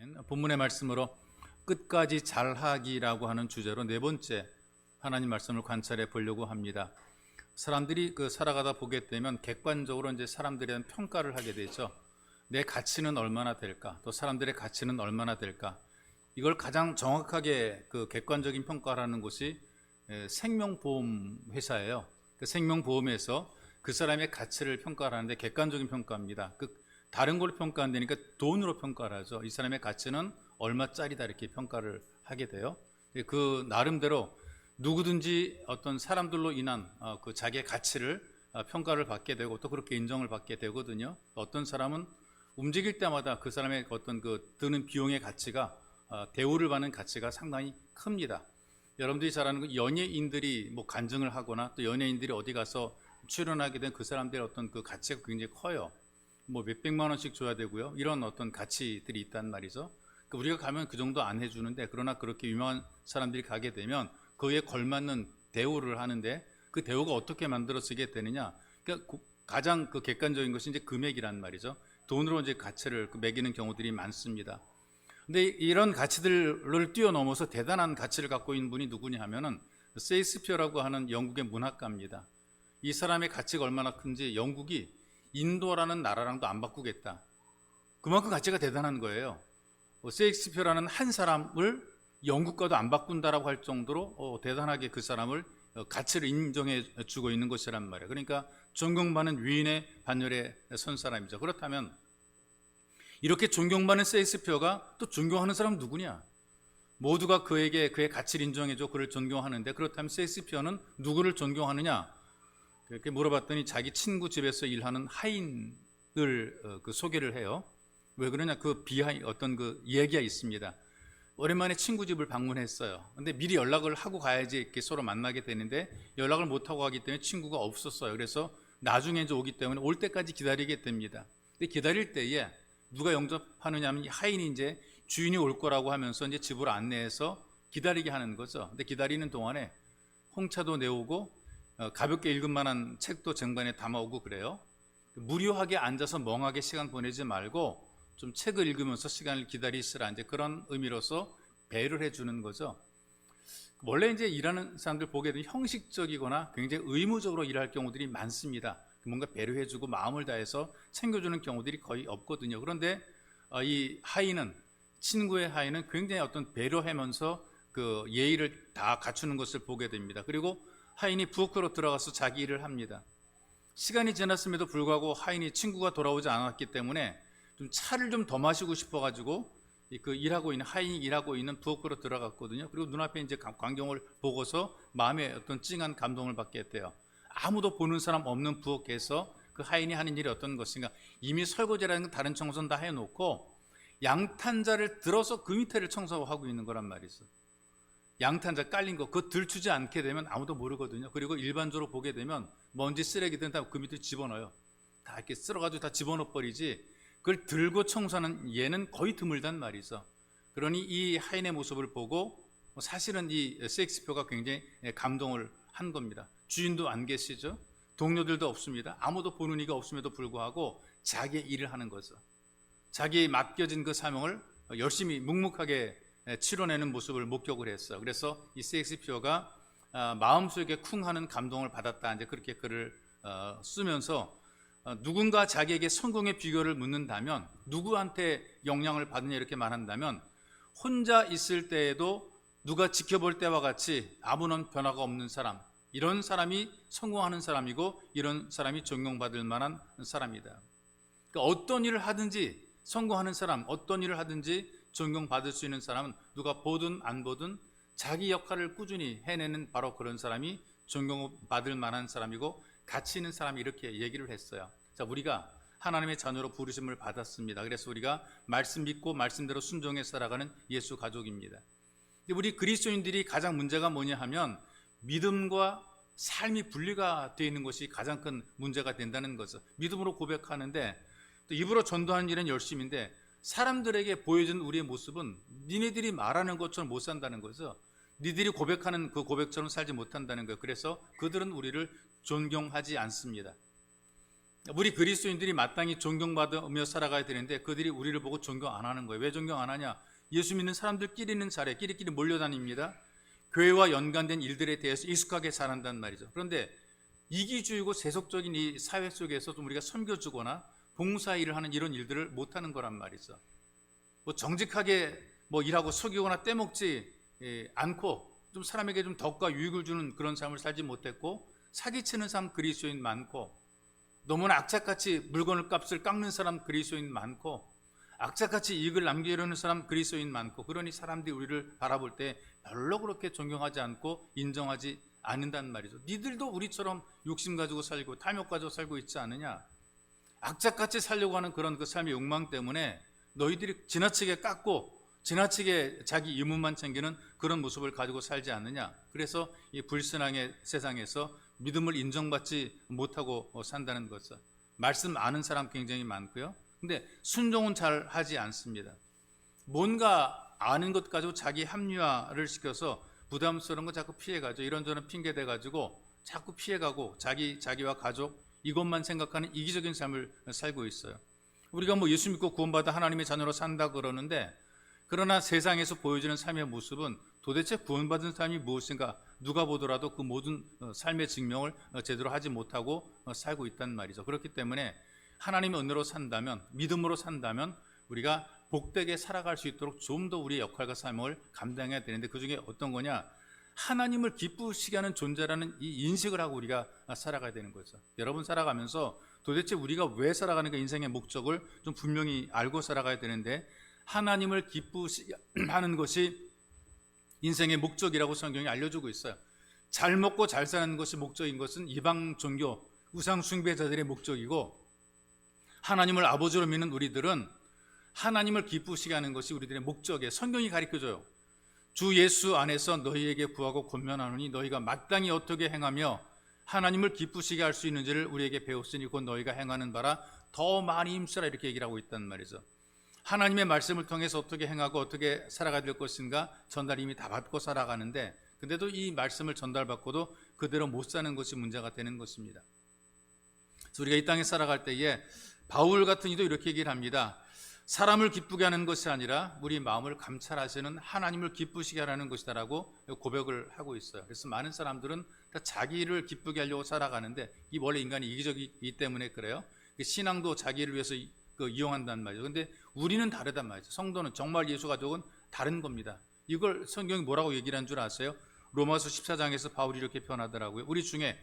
아멘. 본문의 말씀으로 끝까지 잘하기라고 하는 주제로 네 번째 하나님 말씀을 관찰해 보려고 합니다. 사람들이 살아가다 보게 되면 객관적으로 이제 사람들에 대한 평가를 하게 되죠. 내 가치는 얼마나 될까? 또 사람들의 가치는 얼마나 될까? 이걸 가장 정확하게 객관적인 평가라는 곳이 생명보험 회사예요. 그 생명보험에서 그 사람의 가치를 평가를 하는데 객관적인 평가입니다. 다른 걸로 평가 안 되니까 돈으로 평가를 하죠. 이 사람의 가치는 얼마짜리다 이렇게 평가를 하게 돼요. 그 나름대로 누구든지 어떤 사람들로 인한 그 자기의 가치를 평가를 받게 되고 또 그렇게 인정을 받게 되거든요. 어떤 사람은 움직일 때마다 그 사람의 어떤 드는 비용의 가치가 대우를 받는 가치가 상당히 큽니다. 여러분들이 잘 아는 연예인들이 뭐 간증을 하거나 또 연예인들이 어디 가서 출연하게 된 그 사람들의 어떤 그 가치가 굉장히 커요. 뭐 몇백만 원씩 줘야 되고요. 이런 어떤 가치들이 있단 말이죠. 우리가 가면 그 정도 안 해주는데 그러나 그렇게 유명한 사람들이 가게 되면 그에 걸맞는 대우를 하는데 그 대우가 어떻게 만들어지게 되느냐? 그러니까 가장 객관적인 것이 이제 금액이란 말이죠. 돈으로 이제 가치를 매기는 경우들이 많습니다. 근데 이런 가치들을 뛰어넘어서 대단한 가치를 갖고 있는 분이 누구냐 하면은 세익스피어라고 하는 영국의 문학가입니다. 이 사람의 가치가 얼마나 큰지 영국이 인도라는 나라랑도 안 바꾸겠다. 그만큼 가치가 대단한 거예요. 세익스피어라는 한 사람을 영국과도 안 바꾼다라고 할 정도로 대단하게 그 사람을 가치를 인정해 주고 있는 것이란 말이에요. 그러니까 존경받는 위인의 반열에 선 사람이죠. 그렇다면 이렇게 존경받는 세익스피어가 또 존경하는 사람은 누구냐? 모두가 그에게 그의 가치를 인정해줘 그를 존경하는데 그렇다면 세익스피어는 누구를 존경하느냐? 그렇게 물어봤더니 자기 친구 집에서 일하는 하인을 소개를 해요. 왜 그러냐? 어떤 이야기가 있습니다. 오랜만에 친구 집을 방문했어요. 근데 미리 연락을 하고 가야지 이렇게 서로 만나게 되는데 연락을 못 하고 가기 때문에 친구가 없었어요. 그래서 나중에 이제 오기 때문에 올 때까지 기다리게 됩니다. 근데 기다릴 때에 누가 영접하느냐 하면 하인이 이제 주인이 올 거라고 하면서 이제 집으로 안내해서 기다리게 하는 거죠. 근데 기다리는 동안에 홍차도 내오고 가볍게 읽을 만한 책도 쟁반에 담아오고 그래요. 무료하게 앉아서 멍하게 시간 보내지 말고 좀 책을 읽으면서 시간을 기다리시라 이제 그런 의미로서 배려를 해주는 거죠. 원래 이제 일하는 사람들 보게 되면 형식적이거나 굉장히 의무적으로 일할 경우들이 많습니다. 뭔가 배려해주고 마음을 다해서 챙겨주는 경우들이 거의 없거든요. 그런데 이 하인은 친구의 하인은 굉장히 어떤 배려하면서 그 예의를 다 갖추는 것을 보게 됩니다. 그리고 하인이 부엌으로 들어가서 자기 일을 합니다. 시간이 지났음에도 불구하고 하인이 친구가 돌아오지 않았기 때문에 좀 차를 좀 더 마시고 싶어가지고 하인이 일하고 있는 부엌으로 들어갔거든요. 그리고 눈앞에 이제 광경을 보고서 마음에 어떤 찡한 감동을 받게 돼요. 아무도 보는 사람 없는 부엌에서 그 하인이 하는 일이 어떤 것인가? 이미 설거지라는 건 다른 청소는 다 해놓고 양탄자를 들어서 그 밑에를 청소하고 있는 거란 말이죠. 양탄자 깔린 거 그거 들추지 않게 되면 아무도 모르거든요. 그리고 일반적으로 보게 되면 먼지 쓰레기들은 다 그 밑에 집어넣어요. 다 이렇게 쓸어가지고 다 집어넣어 버리지 그걸 들고 청소하는 얘는 거의 드물단 말이죠. 그러니 이 하인의 모습을 보고 사실은 이 세익스피어가 굉장히 감동을 한 겁니다. 주인도 안 계시죠. 동료들도 없습니다. 아무도 보는 이가 없음에도 불구하고 자기의 일을 하는 거죠. 자기의 맡겨진 그 사명을 열심히 묵묵하게 치러내는 모습을 목격을 했어요. 그래서 이 세익스피어가 마음속에 쿵 하는 감동을 받았다. 이제 그렇게 글을 쓰면서 누군가 자기에게 성공의 비결을 묻는다면 누구한테 영향을 받느냐 이렇게 말한다면 혼자 있을 때에도 누가 지켜볼 때와 같이 아무런 변화가 없는 사람 이런 사람이 성공하는 사람이고 이런 사람이 존경받을 만한 사람이다. 그러니까 어떤 일을 하든지 성공하는 사람 어떤 일을 하든지 존경받을 수 있는 사람은 누가 보든 안 보든 자기 역할을 꾸준히 해내는 바로 그런 사람이 존경받을 만한 사람이고 가치 있는 사람이 이렇게 얘기를 했어요. 자, 우리가 하나님의 자녀로 부르심을 받았습니다. 그래서 우리가 말씀 믿고 말씀대로 순종해 살아가는 예수 가족입니다. 근데 우리 그리스도인들이 가장 문제가 뭐냐 하면 믿음과 삶이 분리가 되어 있는 것이 가장 큰 문제가 된다는 거죠. 믿음으로 고백하는데 또 입으로 전도하는 일은 열심인데 사람들에게 보여준 우리의 모습은 니네들이 말하는 것처럼 못 산다는 거죠. 니들이 고백하는 그 고백처럼 살지 못한다는 거예요. 그래서 그들은 우리를 존경하지 않습니다. 우리 그리스도인들이 마땅히 존경받으며 살아가야 되는데 그들이 우리를 보고 존경 안 하는 거예요. 왜 존경 안 하냐? 예수 믿는 사람들끼리는 잘해. 끼리끼리 몰려다닙니다. 교회와 연관된 일들에 대해서 익숙하게 잘한단 말이죠. 그런데 이기주의고 세속적인 이 사회 속에서 좀 우리가 섬겨주거나 봉사일을 하는 이런 일들을 못하는 거란 말이죠. 뭐 정직하게 뭐 일하고 속이거나 떼먹지 않고 좀 사람에게 좀 덕과 유익을 주는 그런 삶을 살지 못했고, 사기치는 사람 그리스도인 많고, 너무나 악착같이 물건을 값을 깎는 사람 그리스도인 많고, 악착같이 이익을 남기려는 사람 그리스도인 많고, 그러니 사람들이 우리를 바라볼 때 별로 그렇게 존경하지 않고 인정하지 않는단 말이죠. 니들도 우리처럼 욕심 가지고 살고 탐욕 가지고 살고 있지 않느냐? 악착같이 살려고 하는 그런 그 삶의 욕망 때문에 너희들이 지나치게 깎고 지나치게 자기 이문만 챙기는 그런 모습을 가지고 살지 않느냐? 그래서 이 불신앙의 세상에서 믿음을 인정받지 못하고 산다는 것을. 말씀 아는 사람 굉장히 많고요. 근데 순종은 잘 하지 않습니다. 뭔가 아는 것 가지고 자기 합리화를 시켜서 부담스러운 거 자꾸 피해가죠. 이런저런 핑계 대가지고 자꾸 피해가고 자기와 가족 이것만 생각하는 이기적인 삶을 살고 있어요. 우리가 뭐 예수 믿고 구원받아 하나님의 자녀로 산다 그러는데, 그러나 세상에서 보여지는 삶의 모습은 도대체 구원받은 삶이 무엇인가 누가 보더라도 그 모든 삶의 증명을 제대로 하지 못하고 살고 있단 말이죠. 그렇기 때문에 하나님의 은혜로 산다면, 믿음으로 산다면 우리가 복되게 살아갈 수 있도록 좀 더 우리의 역할과 삶을 감당해야 되는데, 그 중에 어떤 거냐? 하나님을 기쁘시게 하는 존재라는 이 인식을 하고 우리가 살아가야 되는 거죠. 여러분 살아가면서 도대체 우리가 왜 살아가는가, 인생의 목적을 좀 분명히 알고 살아가야 되는데, 하나님을 기쁘시게 하는 것이 인생의 목적이라고 성경이 알려주고 있어요. 잘 먹고 잘 사는 것이 목적인 것은 이방 종교 우상 숭배자들의 목적이고, 하나님을 아버지로 믿는 우리들은 하나님을 기쁘시게 하는 것이 우리들의 목적이에요. 성경이 가르쳐줘요. 주 예수 안에서 너희에게 구하고 권면하노니 너희가 마땅히 어떻게 행하며 하나님을 기쁘시게 할 수 있는지를 우리에게 배웠으니 곧 너희가 행하는 바라 더 많이 힘쓰라, 이렇게 얘기를 하고 있단 말이죠. 하나님의 말씀을 통해서 어떻게 행하고 어떻게 살아가야 될 것인가 전달 이미 다 받고 살아가는데, 근데도 이 말씀을 전달받고도 그대로 못 사는 것이 문제가 되는 것입니다. 그래서 우리가 이 땅에 살아갈 때에 바울 같은 이도 이렇게 얘기를 합니다. 사람을 기쁘게 하는 것이 아니라 우리 마음을 감찰하시는 하나님을 기쁘시게 하라는 것이다라고 고백을 하고 있어요. 그래서 많은 사람들은 다 자기를 기쁘게 하려고 살아가는데, 이 원래 인간이 이기적이기 때문에 그래요. 신앙도 자기를 위해서 이용한단 말이죠. 근데 우리는 다르단 말이죠. 성도는, 정말 예수 가족은 다른 겁니다. 이걸 성경이 뭐라고 얘기를 한 줄 아세요? 로마서 14장에서 바울이 이렇게 표현하더라고요. 우리 중에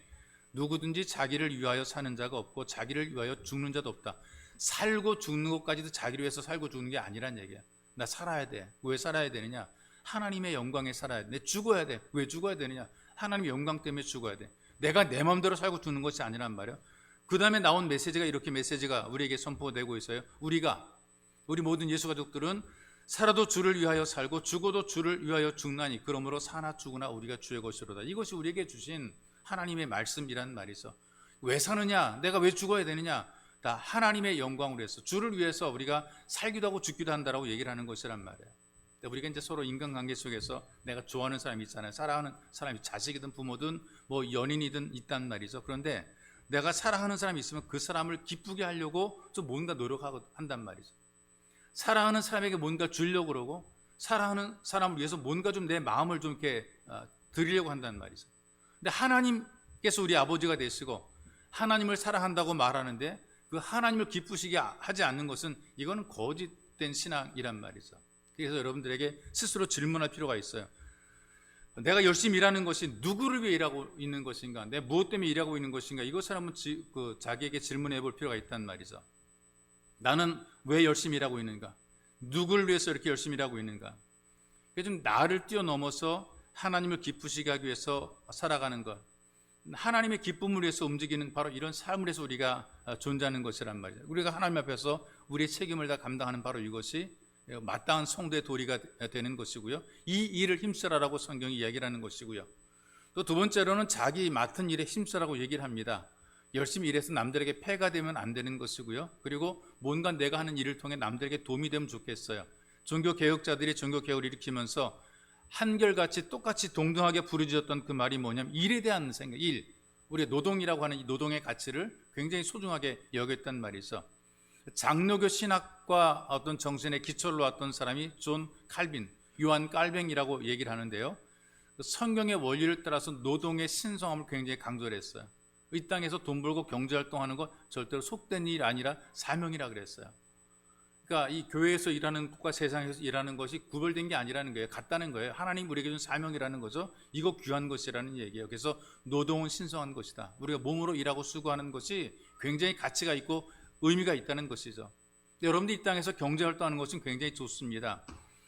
누구든지 자기를 위하여 사는 자가 없고 자기를 위하여 죽는 자도 없다. 살고 죽는 것까지도 자기를 위해서 살고 죽는 게 아니란 얘기야. 나 살아야 돼. 왜 살아야 되느냐? 하나님의 영광에 살아야 돼. 내 죽어야 돼. 왜 죽어야 되느냐? 하나님의 영광 때문에 죽어야 돼. 내가 내 마음대로 살고 죽는 것이 아니란 말이야. 그 다음에 나온 메시지가 이렇게 메시지가 우리에게 선포되고 있어요. 우리 모든 예수 가족들은 살아도 주를 위하여 살고 죽어도 주를 위하여 죽나니 그러므로 사나 죽으나 우리가 주의 것이로다. 이것이 우리에게 주신 하나님의 말씀이란 말이죠. 왜 사느냐? 내가 왜 죽어야 되느냐? 다 하나님의 영광을 위해서, 주를 위해서 우리가 살기도 하고 죽기도 한다라고 얘기를 하는 것이란 말이에요. 우리가 이제 서로 인간관계 속에서 내가 좋아하는 사람이 있잖아요. 사랑하는 사람이 자식이든 부모든 뭐 연인이든 있단 말이죠. 그런데 내가 사랑하는 사람이 있으면 그 사람을 기쁘게 하려고 좀 뭔가 노력한단 말이죠. 사랑하는 사람에게 뭔가 주려고 그러고, 사랑하는 사람을 위해서 뭔가 좀 내 마음을 좀 이렇게 드리려고 한단 말이죠. 근데 하나님께서 우리 아버지가 되시고 하나님을 사랑한다고 말하는데 그 하나님을 기쁘시게 하지 않는 것은, 이거는 거짓된 신앙이란 말이죠. 그래서 여러분들에게 스스로 질문할 필요가 있어요. 내가 열심히 일하는 것이 누구를 위해 일하고 있는 것인가? 내가 무엇 때문에 일하고 있는 것인가? 이것을 한번 자기에게 질문해 볼 필요가 있단 말이죠. 나는 왜 열심히 일하고 있는가? 누구를 위해서 이렇게 열심히 일하고 있는가? 좀 나를 뛰어넘어서 하나님을 기쁘시게 하기 위해서 살아가는 것, 하나님의 기쁨을 위해서 움직이는 바로 이런 삶을 해서 우리가 존재하는 것이란 말이죠. 우리가 하나님 앞에서 우리의 책임을 다 감당하는 바로 이것이 마땅한 성도의 도리가 되는 것이고요. 이 일을 힘쓰라라고 성경이 이야기를 하는 것이고요. 또 두 번째로는 자기 맡은 일에 힘쓰라고 얘기를 합니다. 열심히 일해서 남들에게 폐가 되면 안 되는 것이고요. 그리고 뭔가 내가 하는 일을 통해 남들에게 도움이 되면 좋겠어요. 종교개혁자들이 종교개혁을 일으키면서 한결같이 똑같이 동등하게 부르짖었던 그 말이 뭐냐면 일에 대한 생각, 일. 우리가 노동이라고 하는 이 노동의 가치를 굉장히 소중하게 여겼단 말이죠. 장로교 신학과 어떤 정신의 기초를 놓았던 사람이 존 칼빈, 요한 칼뱅이라고 얘기를 하는데요. 성경의 원리를 따라서 노동의 신성함을 굉장히 강조를 했어요. 이 땅에서 돈 벌고 경제활동하는 것 절대로 속된 일이 아니라 사명이라 그랬어요. 그러니까 이 교회에서 일하는 것과 세상에서 일하는 것이 구별된 게 아니라는 거예요. 같다는 거예요. 하나님 우리에게 준 사명이라는 거죠. 이거 귀한 것이라는 얘기예요. 그래서 노동은 신성한 것이다. 우리가 몸으로 일하고 수고하는 것이 굉장히 가치가 있고 의미가 있다는 것이죠. 여러분들 이 땅에서 경제활동하는 것은 굉장히 좋습니다.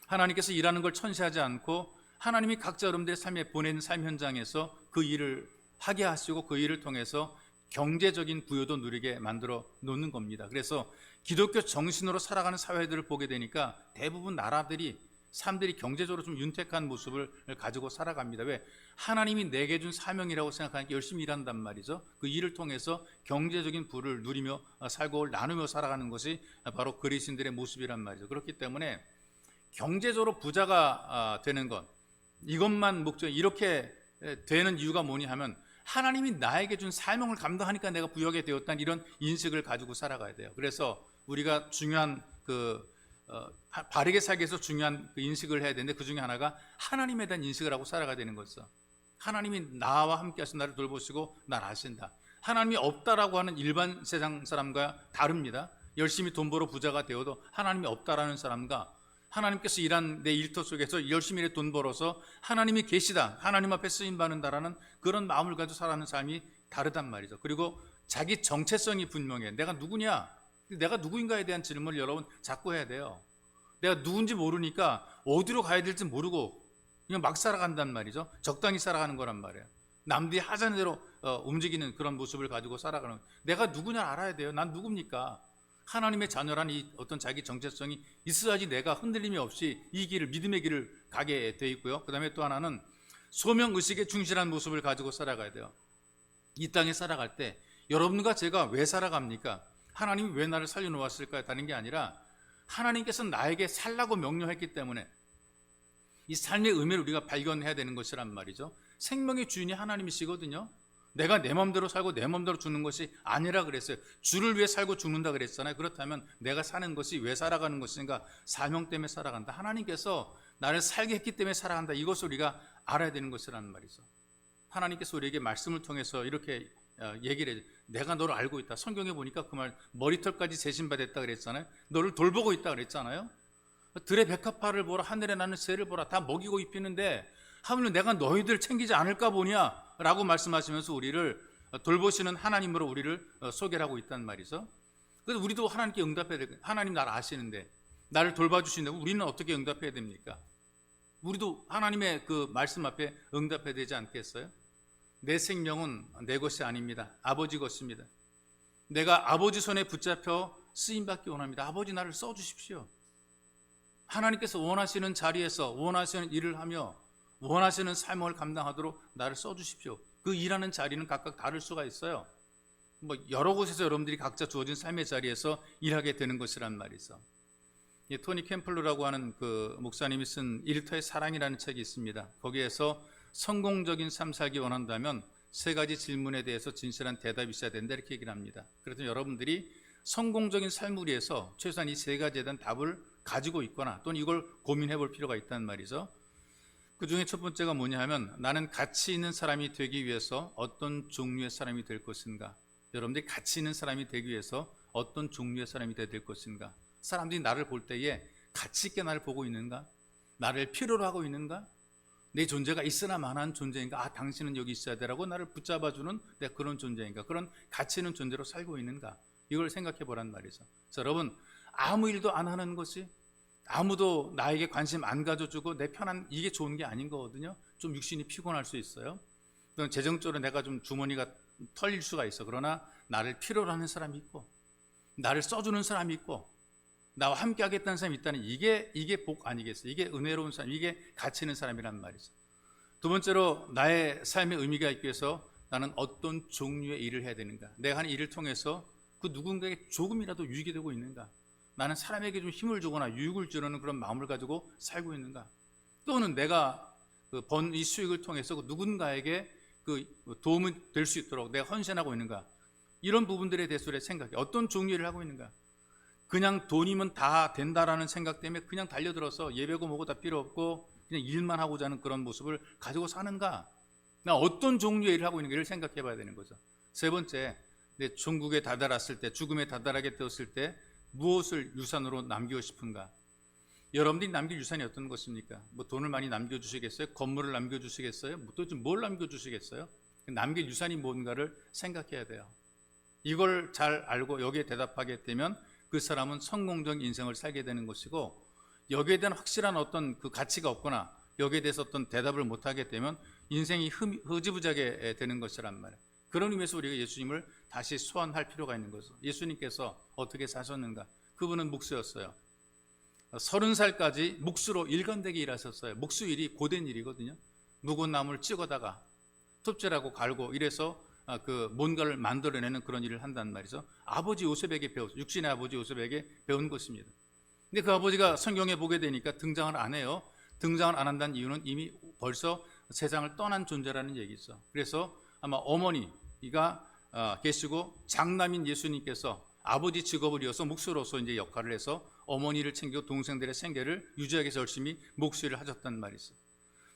하나님께서 일하는 걸 천시하지 않고 하나님이 각자 여러분들의 삶에 보낸 삶 현장에서 그 일을 하게 하시고 그 일을 통해서 경제적인 부여도 누리게 만들어 놓는 겁니다. 그래서 기독교 정신으로 살아가는 사회들을 보게 되니까 대부분 나라들이 사람들이 경제적으로 좀 윤택한 모습을 가지고 살아갑니다. 왜? 하나님이 내게 준 사명이라고 생각하니까 열심히 일한단 말이죠. 그 일을 통해서 경제적인 부를 누리며 살고 나누며 살아가는 것이 바로 그리스인들의 모습이란 말이죠. 그렇기 때문에 경제적으로 부자가 되는 것, 이것만 목적, 이렇게 되는 이유가 뭐냐 하면 하나님이 나에게 준 사명을 감당하니까 내가 부여하게 되었다는 이런 인식을 가지고 살아가야 돼요. 그래서 우리가 중요한 바르게 살기 위해서 중요한 그 인식을 해야 되는데 그 중에 하나가 하나님에 대한 인식을 하고 살아가야 되는 거죠. 하나님이 나와 함께 하셔서 나를 돌보시고 나를 아신다. 하나님이 없다라고 하는 일반 세상 사람과 다릅니다. 열심히 돈 벌어 부자가 되어도 하나님이 없다라는 사람과 하나님께서 일한 내 일터 속에서 열심히 돈 벌어서 하나님이 계시다, 하나님 앞에 쓰임받는다라는 그런 마음을 가지고 살아가는 삶이 다르단 말이죠. 그리고 자기 정체성이 분명해. 내가 누구냐? 내가 누구인가에 대한 질문을 여러분 자꾸 해야 돼요. 내가 누군지 모르니까 어디로 가야 될지 모르고 그냥 막 살아간단 말이죠. 적당히 살아가는 거란 말이에요. 남들이 하자는 대로 움직이는 그런 모습을 가지고 살아가는, 내가 누구냐 알아야 돼요. 난 누굽니까? 하나님의 자녀란 이 어떤 자기 정체성이 있어야지 내가 흔들림이 없이 이 길을, 믿음의 길을 가게 돼 있고요. 그 다음에 또 하나는 소명의식에 충실한 모습을 가지고 살아가야 돼요. 이 땅에 살아갈 때 여러분과 제가 왜 살아갑니까? 하나님이 왜 나를 살려놓았을까요? 다른 게 아니라 하나님께서 나에게 살라고 명령했기 때문에 이 삶의 의미를 우리가 발견해야 되는 것이란 말이죠. 생명의 주인이 하나님이시거든요. 내가 내 마음대로 살고 내 마음대로 죽는 것이 아니라 그랬어요. 주를 위해 살고 죽는다 그랬잖아요. 그렇다면 내가 사는 것이 왜 살아가는 것인가? 사명 때문에 살아간다. 하나님께서 나를 살게 했기 때문에 살아간다. 이것을 우리가 알아야 되는 것이라는 말이죠. 하나님께서 우리에게 말씀을 통해서 이렇게 얘기를 해요. 내가 너를 알고 있다. 성경에 보니까 그 말 머리털까지 재신받았다 그랬잖아요. 너를 돌보고 있다 그랬잖아요. 들의 백합화를 보라, 하늘에 나는 새를 보라. 다 먹이고 입히는데 하물며 내가 너희들 챙기지 않을까 보냐 라고 말씀하시면서 우리를 돌보시는 하나님으로 우리를 소개를 하고 있단 말이죠. 그래서 우리도 하나님께 응답해야 되고, 하나님 나를 아시는데 나를 돌봐주시는데 우리는 어떻게 응답해야 됩니까? 우리도 하나님의 그 말씀 앞에 응답해야 되지 않겠어요? 내 생명은 내 것이 아닙니다. 아버지 것입니다. 내가 아버지 손에 붙잡혀 쓰임받기 원합니다. 아버지 나를 써주십시오. 하나님께서 원하시는 자리에서 원하시는 일을 하며 원하시는 삶을 감당하도록 나를 써주십시오. 그 일하는 자리는 각각 다를 수가 있어요. 여러 곳에서 여러분들이 각자 주어진 삶의 자리에서 일하게 되는 것이란 말이죠. 토니 캠플러라고 하는 그 목사님이 쓴 일터의 사랑이라는 책이 있습니다. 거기에서 성공적인 삶 살기 원한다면 세 가지 질문에 대해서 진실한 대답이 있어야 된다 이렇게 얘기를 합니다. 그래서 여러분들이 성공적인 삶을 위해서 최소한 이 세 가지에 대한 답을 가지고 있거나 또는 이걸 고민해 볼 필요가 있다는 말이죠. 그 중에 첫 번째가 뭐냐 하면 나는 가치 있는 사람이 되기 위해서 어떤 종류의 사람이 될 것인가? 여러분들이 가치 있는 사람이 되기 위해서 어떤 종류의 사람이 되어야 될 것인가? 사람들이 나를 볼 때에 가치 있게 나를 보고 있는가? 나를 필요로 하고 있는가? 내 존재가 있으나 마나한 존재인가? 아, 당신은 여기 있어야 되라고 나를 붙잡아주는 내 그런 존재인가? 그런 가치 있는 존재로 살고 있는가? 이걸 생각해 보란 말이죠. 자, 여러분, 아무 일도 안 하는 것이, 아무도 나에게 관심 안 가져주고 내 편한, 이게 좋은 게 아닌 거거든요. 좀 육신이 피곤할 수 있어요. 또는 재정적으로 내가 좀 주머니가 털릴 수가 있어. 그러나 나를 필요로 하는 사람이 있고 나를 써주는 사람이 있고 나와 함께 하겠다는 사람이 있다는, 이게 복 아니겠어요? 이게 은혜로운 사람, 이게 가치 있는 사람이란 말이죠. 두 번째로 나의 삶의 의미가 있기 위해서 나는 어떤 종류의 일을 해야 되는가? 내가 하는 일을 통해서 그 누군가에게 조금이라도 유익이 되고 있는가? 나는 사람에게 좀 힘을 주거나 유익을 주려는 그런 마음을 가지고 살고 있는가? 또는 내가 번 이 수익을 통해서 그 누군가에게 그 도움이 될 수 있도록 내가 헌신하고 있는가? 이런 부분들에 대해서 우리가 생각해. 어떤 종류 일을 하고 있는가? 그냥 돈이면 다 된다라는 생각 때문에 그냥 달려들어서 예배고 뭐고 다 필요 없고 그냥 일만 하고자 하는 그런 모습을 가지고 사는가? 나 어떤 종류의 일을 하고 있는가를 생각해 봐야 되는 거죠. 세 번째, 내 종국에 다다랐을 때, 죽음에 다다르게 되었을 때 무엇을 유산으로 남기고 싶은가? 여러분들이 남길 유산이 어떤 것입니까? 뭐 돈을 많이 남겨주시겠어요? 건물을 남겨주시겠어요? 뭐 도대체 뭘 남겨주시겠어요? 남길 유산이 뭔가를 생각해야 돼요. 이걸 잘 알고 여기에 대답하게 되면 그 사람은 성공적인 인생을 살게 되는 것이고, 여기에 대한 확실한 어떤 그 가치가 없거나 여기에 대해서 어떤 대답을 못하게 되면 인생이 흐지부지하게 되는 것이란 말이에요. 그런 의미에서 우리가 예수님을 다시 소환할 필요가 있는 거죠. 예수님께서 어떻게 사셨는가? 그분은 목수였어요. 30살까지 목수로 일관되게 일하셨어요. 목수 일이 고된 일이거든요. 묵은 나무를 찍어다가 톱질하고 갈고 이래서 그 뭔가를 만들어내는 그런 일을 한단 말이죠. 아버지 요셉에게 배웠어요. 육신의 아버지 요셉에게 배운 것입니다. 근데 그 아버지가 성경에 보게 되니까 등장을 안 해요. 등장을 안 한다는 이유는 이미 벌써 세상을 떠난 존재라는 얘기죠. 그래서 아마 어머니가 계시고 장남인 예수님께서 아버지 직업을 이어서 목수로서 이제 역할을 해서 어머니를 챙기고 동생들의 생계를 유지하기 위해서 열심히 목수일을 하셨단 말이죠.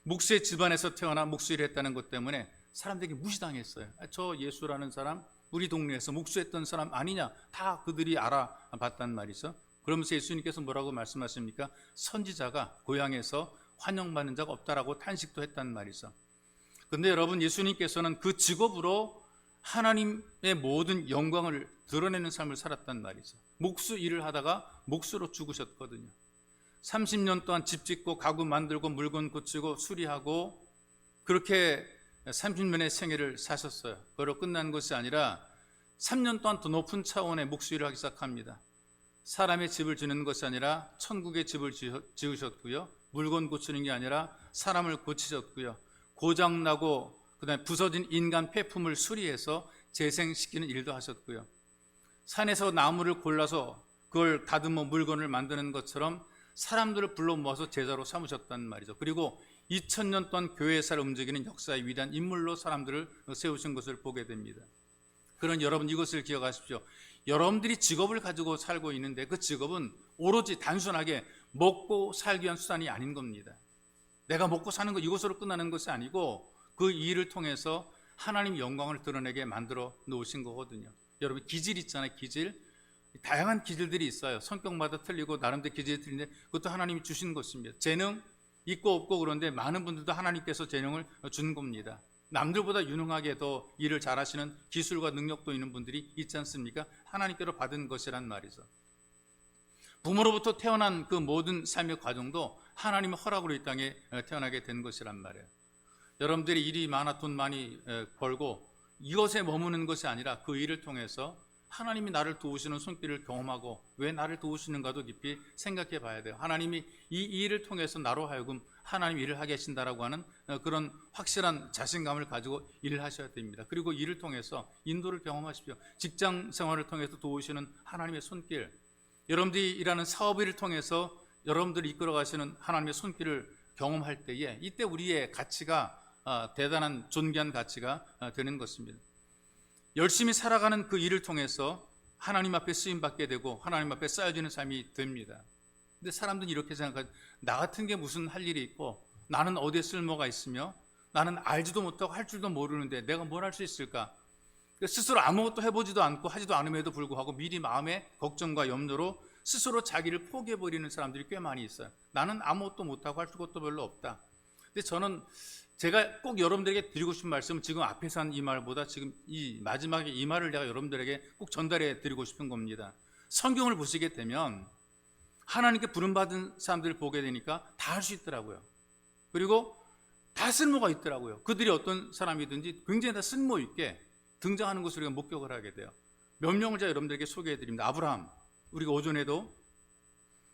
목수의 집안에서 태어나 목수일을 했다는 것 때문에 사람들에게 무시당했어요. 저 예수라는 사람 우리 동네에서 목수했던 사람 아니냐, 다 그들이 알아봤단 말이죠. 그러면서 예수님께서 뭐라고 말씀하십니까? 선지자가 고향에서 환영받는 자가 없다라고 탄식도 했단 말이죠. 그런데 여러분, 예수님께서는 그 직업으로 하나님의 모든 영광을 드러내는 삶을 살았단 말이죠. 목수 일을 하다가 목수로 죽으셨거든요. 30년 동안 집 짓고 가구 만들고 물건 고치고 수리하고 그렇게 30년의 생애를 사셨어요. 그로 끝난 것이 아니라 3년 동안 더 높은 차원의 목수 일을 하기 시작합니다. 사람의 집을 짓는 것이 아니라 천국의 집을 지으셨고요. 물건 고치는 게 아니라 사람을 고치셨고요. 고장나고 그다음에 부서진 인간 폐품을 수리해서 재생시키는 일도 하셨고요. 산에서 나무를 골라서 그걸 다듬어 물건을 만드는 것처럼 사람들을 불러 모아서 제자로 삼으셨단 말이죠. 그리고 2000년 동안 교회사를 움직이는 역사의 위대한 인물로 사람들을 세우신 것을 보게 됩니다. 그런 여러분, 이것을 기억하십시오. 여러분들이 직업을 가지고 살고 있는데 그 직업은 오로지 단순하게 먹고 살기 위한 수단이 아닌 겁니다. 내가 먹고 사는 것 이것으로 끝나는 것이 아니고 그 일을 통해서 하나님 영광을 드러내게 만들어 놓으신 거거든요. 여러분, 기질 있잖아요. 기질. 다양한 기질들이 있어요. 성격마다 틀리고 나름대로 기질이 틀린데 그것도 하나님이 주신 것입니다. 재능 있고 없고 그런데 많은 분들도 하나님께서 재능을 준 겁니다. 남들보다 유능하게 더 일을 잘하시는 기술과 능력도 있는 분들이 있지 않습니까? 하나님께로 받은 것이란 말이죠. 부모로부터 태어난 그 모든 삶의 과정도 하나님의 허락으로 이 땅에 태어나게 된 것이란 말이에요. 여러분들이 일이 많아 돈 많이 벌고 이것에 머무는 것이 아니라 그 일을 통해서 하나님이 나를 도우시는 손길을 경험하고 왜 나를 도우시는가도 깊이 생각해 봐야 돼요. 하나님이 이 일을 통해서 나로 하여금 하나님 일을 하게 하신다라고 하는 그런 확실한 자신감을 가지고 일을 하셔야 됩니다. 그리고 일을 통해서 인도를 경험하십시오. 직장 생활을 통해서 도우시는 하나님의 손길, 여러분들이 일하는 사업을 통해서 여러분들이 이끌어 가시는 하나님의 손길을 경험할 때에 이때 우리의 가치가 대단한 존귀한 가치가 되는 것입니다. 열심히 살아가는 그 일을 통해서 하나님 앞에 쓰임받게 되고 하나님 앞에 쌓여지는 삶이 됩니다. 근데 사람들은 이렇게 생각하죠. 나 같은 게 무슨 할 일이 있고 나는 어디에 쓸모가 있으며 나는 알지도 못하고 할 줄도 모르는데 내가 뭘 할 수 있을까? 스스로 아무것도 해보지도 않고 하지도 않음에도 불구하고 미리 마음의 걱정과 염려로 스스로 자기를 포기해버리는 사람들이 꽤 많이 있어요. 나는 아무것도 못하고 할 것도 별로 없다. 근데 저는 제가 꼭 여러분들에게 드리고 싶은 말씀은 지금 앞에서 한 이 말보다 지금 이 마지막에 이 말을 내가 여러분들에게 꼭 전달해 드리고 싶은 겁니다. 성경을 보시게 되면 하나님께 부름받은 사람들을 보게 되니까 다 할 수 있더라고요. 그리고 다 쓸모가 있더라고요. 그들이 어떤 사람이든지 굉장히 다 쓸모 있게 등장하는 것을 우리가 목격을 하게 돼요. 몇 명을 제가 여러분들에게 소개해 드립니다. 아브라함, 우리가 오전에도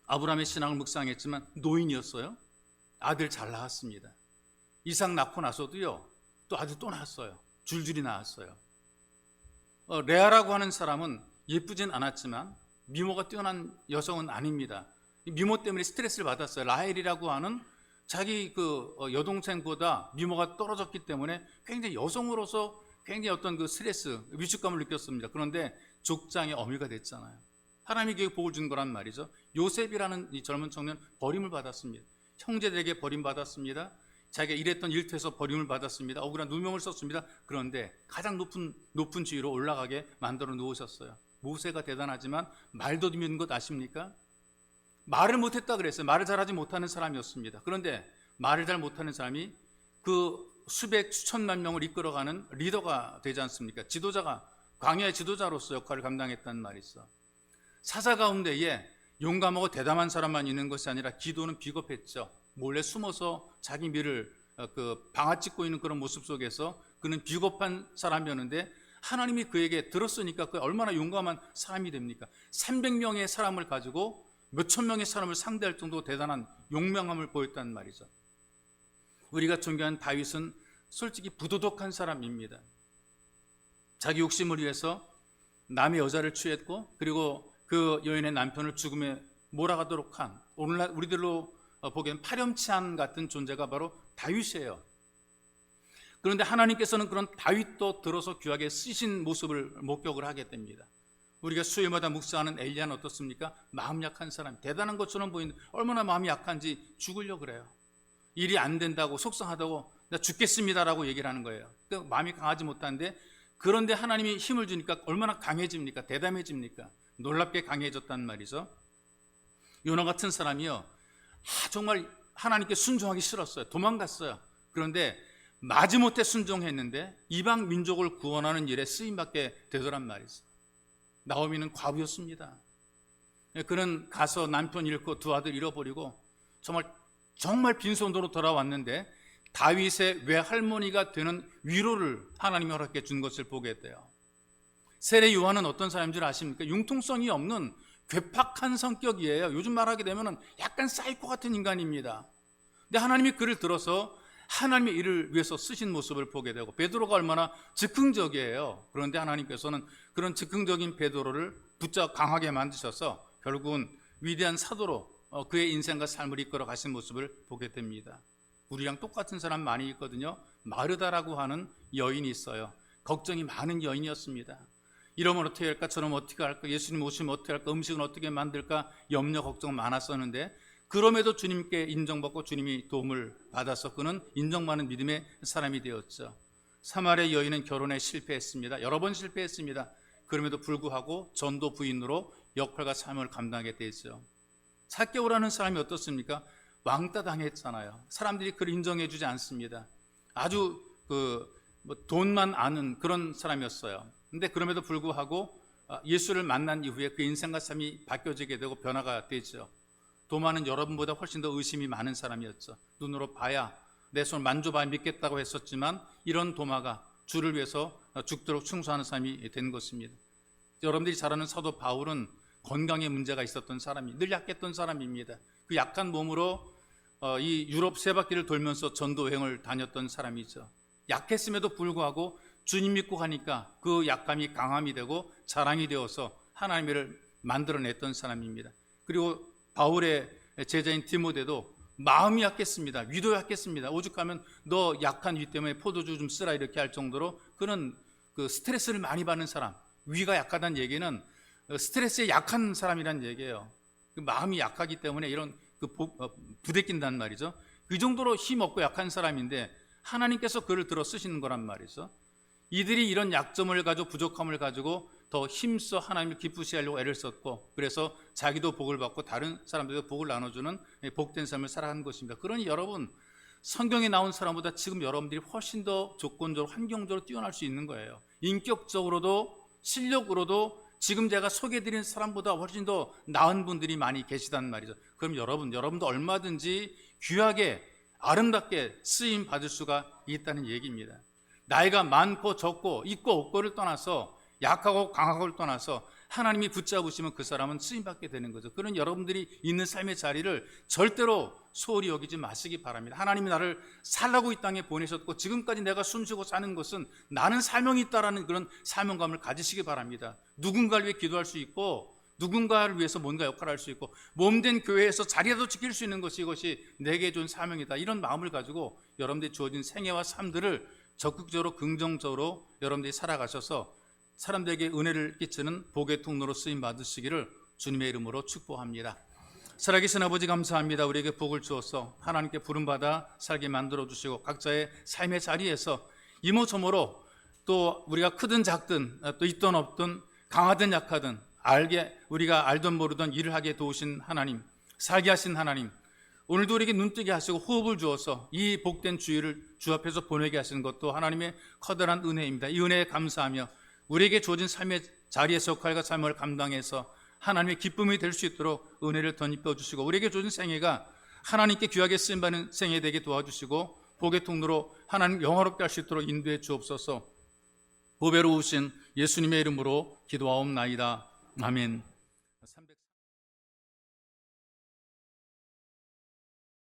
아브라함의 신앙을 묵상했지만 노인이었어요. 아들 잘 낳았습니다. 이삭 낳고 나서도요, 또 아들 또 낳았어요. 줄줄이 낳았어요. 레아라고 하는 사람은 예쁘진 않았지만 미모가 뛰어난 여성은 아닙니다. 미모 때문에 스트레스를 받았어요. 라헬이라고 하는 자기 여동생보다 미모가 떨어졌기 때문에 굉장히 여성으로서 굉장히 어떤 그 스트레스, 위축감을 느꼈습니다. 그런데 족장의 어미가 됐잖아요. 하나님이 그에게 복을 준 거란 말이죠. 요셉이라는 이 젊은 청년 버림을 받았습니다. 형제들에게 버림받았습니다. 자기가 일했던 일터에서 버림을 받았습니다. 억울한 누명을 썼습니다. 그런데 가장 높은 지위로 올라가게 만들어 놓으셨어요. 모세가 대단하지만 말도 없는 것 아십니까? 말을 못했다 그랬어요. 말을 잘하지 못하는 사람이었습니다. 그런데 말을 잘 못하는 사람이 그 수백 수천만 명을 이끌어가는 리더가 되지 않습니까? 지도자가, 광야의 지도자로서 역할을 감당했단 말이죠. 사자 가운데에 용감하고 대담한 사람만 있는 것이 아니라 기도는 비겁했죠. 몰래 숨어서 자기 미를 방아 찍고 있는 그런 모습 속에서 그는 비겁한 사람이었는데 하나님이 그에게 들었으니까 그 얼마나 용감한 사람이 됩니까? 300명의 사람을 가지고 몇천 명의 사람을 상대할 정도로 대단한 용맹함을 보였단 말이죠. 우리가 존경하는 다윗은 솔직히 부도덕한 사람입니다. 자기 욕심을 위해서 남의 여자를 취했고 그리고 그 여인의 남편을 죽음에 몰아가도록 한, 오늘날 우리들로 보기엔 파렴치한 같은 존재가 바로 다윗이에요. 그런데 하나님께서는 그런 다윗도 들어서 귀하게 쓰신 모습을 목격을 하게 됩니다. 우리가 수요일마다 묵상하는 엘리야는 어떻습니까? 마음 약한 사람, 대단한 것처럼 보이는데 얼마나 마음이 약한지 죽으려고 그래요. 일이 안 된다고, 속상하다고 나 죽겠습니다라고 얘기를 하는 거예요. 그러니까 마음이 강하지 못한데, 그런데 하나님이 힘을 주니까 얼마나 강해집니까? 대담해집니까? 놀랍게 강해졌단 말이죠. 요나 같은 사람이요, 정말 하나님께 순종하기 싫었어요. 도망갔어요. 그런데 마지못해 순종했는데 이방 민족을 구원하는 일에 쓰임받게 되더란 말이죠. 나오미는 과부였습니다. 그는 가서 남편 잃고 두 아들 잃어버리고 정말 빈손으로 돌아왔는데 다윗의 외할머니가 되는 위로를 하나님이 허락해 준 것을 보게 돼요. 세례 요한은 어떤 사람인 줄 아십니까? 융통성이 없는 괴팍한 성격이에요. 요즘 말하게 되면 약간 사이코 같은 인간입니다. 근데 하나님이 그를 들어서 하나님의 일을 위해서 쓰신 모습을 보게 되고, 베드로가 얼마나 즉흥적이에요. 그런데 하나님께서는 그런 즉흥적인 베드로를 붙잡아 강하게 만드셔서 결국은 위대한 사도로 그의 인생과 삶을 이끌어 가신 모습을 보게 됩니다. 우리랑 똑같은 사람 많이 있거든요. 마르다라고 하는 여인이 있어요. 걱정이 많은 여인이었습니다. 이러면 어떻게 할까? 저러면 어떻게 할까? 예수님 오시면 어떻게 할까? 음식은 어떻게 만들까? 염려 걱정 많았었는데, 그럼에도 주님께 인정받고 주님이 도움을 받아서 그는 인정받는 믿음의 사람이 되었죠. 사마리아 여인은 결혼에 실패했습니다. 여러 번 실패했습니다. 그럼에도 불구하고 전도 부인으로 역할과 삶을 감당하게 되죠. 삭개오라는 사람이 어떻습니까? 왕따 당했잖아요. 사람들이 그를 인정해 주지 않습니다. 아주 돈만 아는 그런 사람이었어요. 근데 그럼에도 불구하고 예수를 만난 이후에 그 인생과 삶이 바뀌어지게 되고 변화가 되죠. 도마는 여러분보다 훨씬 더 의심이 많은 사람이었죠. 눈으로 봐야, 내 손을 만져봐야 믿겠다고 했었지만 이런 도마가 주를 위해서 죽도록 충성하는 사람이 된 것입니다. 여러분들이 잘 아는 사도 바울은 건강에 문제가 있었던 사람이, 늘 약했던 사람입니다. 그 약한 몸으로 이 유럽 세 바퀴를 돌면서 전도 여행을 다녔던 사람이죠. 약했음에도 불구하고 주님 믿고 가니까 그 약함이 강함이 되고 자랑이 되어서 하나님의 일을 만들어냈던 사람입니다. 그리고 바울의 제자인 디모데도 마음이 약했습니다. 위도 약했습니다. 오죽하면 너 약한 위 때문에 포도주 좀 쓰라 이렇게 할 정도로 그는 그 스트레스를 많이 받는 사람, 위가 약하다는 얘기는 스트레스에 약한 사람이란 얘기예요. 그 마음이 약하기 때문에 이런 부대낀단 말이죠. 그 정도로 힘없고 약한 사람인데 하나님께서 그를 들어 쓰시는 거란 말이죠. 이들이 이런 약점을 가지고 부족함을 가지고 더 힘써 하나님을 기쁘시게 하려고 애를 썼고, 그래서 자기도 복을 받고 다른 사람들도 복을 나눠주는 복된 삶을 살아가는 것입니다. 그러니 여러분, 성경에 나온 사람보다 지금 여러분들이 훨씬 더 조건적으로 환경적으로 뛰어날 수 있는 거예요. 인격적으로도 실력으로도 지금 제가 소개해드린 사람보다 훨씬 더 나은 분들이 많이 계시단 말이죠. 그럼 여러분도 얼마든지 귀하게 아름답게 쓰임 받을 수가 있다는 얘기입니다. 나이가 많고 적고 있고 없고를 떠나서, 약하고 강하고를 떠나서 하나님이 붙잡으시면 그 사람은 쓰임받게 되는 거죠. 그런 여러분들이 있는 삶의 자리를 절대로 소홀히 여기지 마시기 바랍니다. 하나님이 나를 살라고 이 땅에 보내셨고 지금까지 내가 숨쉬고 사는 것은 나는 사명이 있다라는 그런 사명감을 가지시기 바랍니다. 누군가를 위해 기도할 수 있고 누군가를 위해서 뭔가 역할을 할 수 있고 몸된 교회에서 자리라도 지킬 수 있는 것이 이것이 내게 준 사명이다. 이런 마음을 가지고 여러분들이 주어진 생애와 삶들을 적극적으로 긍정적으로 여러분들이 살아가셔서 사람들에게 은혜를 끼치는 복의 통로로 쓰임 받으시기를 주님의 이름으로 축복합니다. 살아계신 아버지 감사합니다. 우리에게 복을 주어서 하나님께 부름받아 살게 만들어주시고 각자의 삶의 자리에서 이모저모로 또 우리가 크든 작든 또 있든 없든 강하든 약하든 우리가 알던 모르던 일을 하게 도우신 하나님, 살게 하신 하나님, 오늘도 우리에게 눈뜨게 하시고 호흡을 주어서 이 복된 주일을 주 앞에서 보내게 하시는 것도 하나님의 커다란 은혜입니다. 이 은혜에 감사하며 우리에게 주어진 삶의 자리에서 역할과 삶을 감당해서 하나님의 기쁨이 될 수 있도록 은혜를 덧입혀 주시고 우리에게 주어진 생애가 하나님께 귀하게 쓰임받는 생애 되게 도와주시고 복의 통로로 하나님 영화롭게 할 수 있도록 인도해 주옵소서. 보배로우신 예수님의 이름으로 기도하옵나이다. 아멘.